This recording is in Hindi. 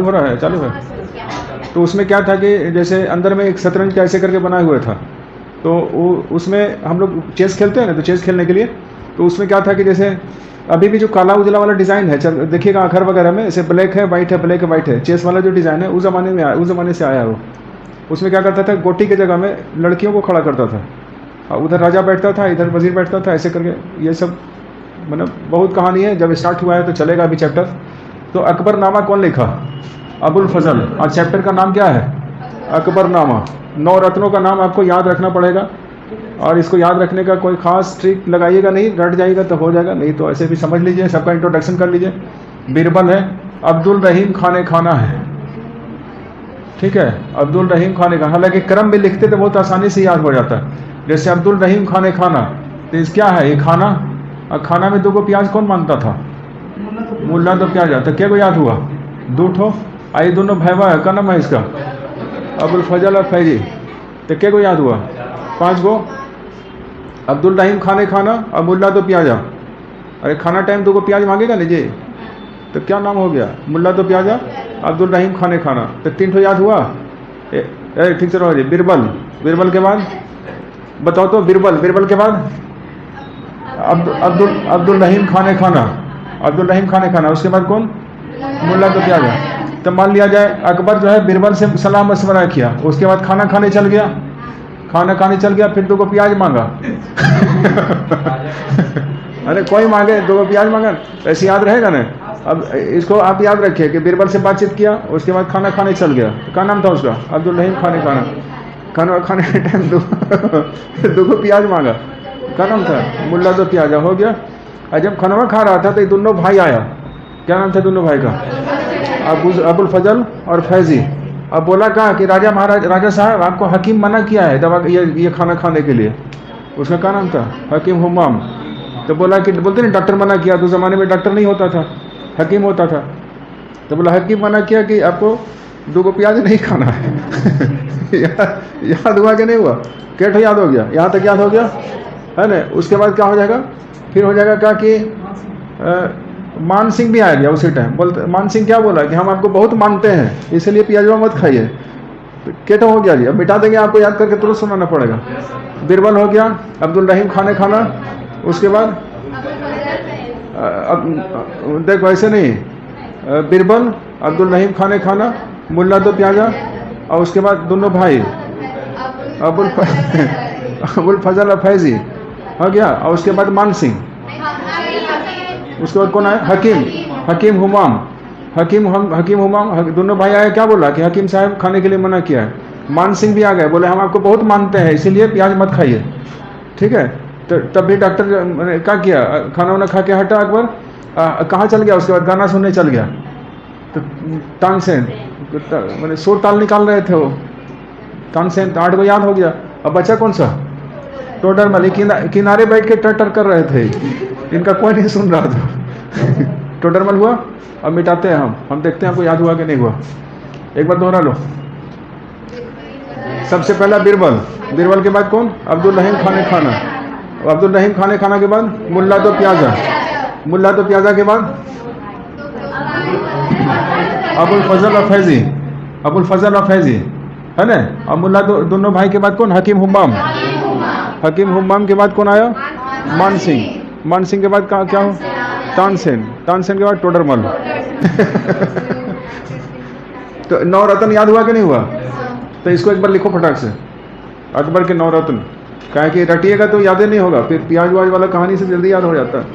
चालू हो रहा है, चालू है। तो उसमें क्या था कि जैसे अंदर में एक शतरंज कैसे करके बनाया हुआ था, तो उसमें हम लोग चेस खेलते हैं ना, तो चेस खेलने के लिए तो उसमें क्या था कि जैसे अभी भी जो काला उजला वाला डिज़ाइन है, चल देखिएगा आखर वगैरह में ऐसे ब्लैक है वाइट है, ब्लैक है वाइट है, चेस वाला जो डिज़ाइन है उस ज़माने में उस ज़माने से आया है वो। उसमें क्या करता था, गोटी की जगह में लड़कियों को खड़ा करता था, उधर राजा बैठता था, इधर वजीर बैठता था, ऐसे करके ये सब मतलब बहुत कहानी है। जब स्टार्ट हुआ है तो चलेगा अभी चैप्टर। तो अकबरनामा कौन लिखा? अबुल फजल। और चैप्टर का नाम क्या है? अकबरनामा। 9 रत्नों का नाम आपको याद रखना पड़ेगा, और इसको याद रखने का कोई खास ट्रिक लगाइएगा नहीं, रट जाइएगा तो हो जाएगा, नहीं तो ऐसे भी समझ लीजिए। सबका इंट्रोडक्शन कर लीजिए। बीरबल है, अब्दुल रहीम खाने खाना है, ठीक है, अब्दुल रहीम खाने खाना। हालांकि क्रम में लिखते तो बहुत आसानी से याद हो जाता है। जैसे अब्दुल रहीम खाने खाना, तो इस क्या है ये खाना, और खाना में 2 को प्याज कौन मानता था? मुल्ला तो प्याज आता। क्या को याद हुआ? 2 ठो। आई दोनों भैवा है, क्या नाम है इसका? अबुल फजल और फैजी। तो क्या को याद हुआ? 5 गो। अब्दुल रहीम खाने खाना और मुल्ला तो प्याजा। अरे खाना टाइम 2 को प्याज मांगेगा ना जी, तो क्या नाम हो गया? मुल्ला तो प्याजा, अब्दुल रहीम खाने खाना। तो 3 ठो याद हुआ। ठीक से रहो जी। बिरबल, बिरबल के बाद बताओ तो, बिरबल, बिरबल के बाद अब्दुल रहीम खाने खाना, अब्दुल रहीम खाने खाना। उसके बाद कौन? मुल्ला तो प्याजा। तो मान लिया जाए अकबर जो है बिरबल से सलाह मशवरा किया, उसके बाद खाना खाने चल गया, खाना खाने चल गया, फिर 2 को प्याज मांगा। अरे कोई मांगे 2 को प्याज मांगा, ऐसे याद रहेगा ना। अब इसको आप याद रखिए कि बिरबल से बातचीत किया, उसके बाद खाना खाने चल गया। क्या नाम था उसका? अब्दुल रहीम खाने खाना। खाना खाने के टाइम 2 को प्याज मांगा, क्या नाम था? मुल्ला तो प्याजा हो गया। और जब खाना खा रहा था तो ये दोनों भाई आया। क्या नाम था दोनों भाई का? अबुल फजल और फैजी। अब बोला कहा कि राजा महाराज, राजा साहब आपको हकीम मना किया है दवा ये खाना खाने के लिए। उसका क्या नाम था? हकीम हुमाम। तो बोला कि बोलते नहीं डॉक्टर मना किया, तो ज़माने में डॉक्टर नहीं होता था, हकीम होता था। तो बोला हकीम मना किया कि आपको 2 को प्याज नहीं खाना है। याद हुआ कि नहीं हुआ? कैठ याद हो गया? यहाँ तक याद हो गया है ना। उसके बाद क्या हो जाएगा? फिर हो जाएगा क्या कि मान सिंह भी आ गया उसी टाइम। बोलते मान सिंह क्या बोला कि हम आपको बहुत मानते हैं, इसलिए प्याजवा मत खाइए। केटो हो गया जी। अब मिटा देंगे, आपको याद करके तुरंत सुनाना पड़ेगा। बिरबल हो गया, अब्दुल रहीम खाने खाना। उसके बाद अब देखो ऐसे नहीं, बिरबल, अब्दुल रहीम खाने खाना, मुल्ला तो प्याजा, और उसके बाद दोनों भाई अबुल फजल और फैजी हो गया। और उसके बाद मान सिंह। उसके बाद कौन आया? हकीम, हकीम हुमाम। हकीम हुमाम दोनों भाई आए। क्या बोला कि हकीम साहब खाने के लिए मना किया है। मान सिंह भी आ गए, बोले हम आपको बहुत मानते हैं, इसीलिए प्याज मत खाइए, ठीक है। तो तब भी डॉक्टर ने क्या किया? खाना वाना खा के हटा अकबर, कहाँ चल गया? उसके बाद गाना सुनने चल गया। तो तानसेन मैंने सुर ताल निकाल रहे थे वो। तानसेन 8 को याद हो गया। अब बचा कौन सा? टोडर मल किनारे बैठ के टर कर रहे थे, इनका कोई नहीं सुन रहा था। टोडरमल हुआ। अब मिटाते हैं हम देखते हैं आपको याद हुआ कि नहीं हुआ। एक बार दोहरा लो। सबसे पहला बिरबल, बिरबल के बाद कौन? अब्दुल रहीम खाने खाना। अब्दुल रहीम खाने खाना के बाद मुल्ला तो प्याजा। मुल्ला तो प्याजा के बाद अबुल फजल और फैजी। अबुल फजल और फैजी है ना। और मुल्ला दोनों भाई के बाद कौन? हकीम हुमाम। हकीम हुमाम के बाद कौन आया? मान सिंह। मान सिंह के बाद क्या हो? तानसेन। तानसेन के बाद टोडरमल। तो 9 रत्न याद हुआ कि नहीं हुआ? तो इसको एक बार लिखो फटाक से, अकबर के 9 रत्न। क्या कि रटिएगा तो याद ही नहीं होगा, फिर प्याज वाज वाला कहानी से जल्दी याद हो जाता है।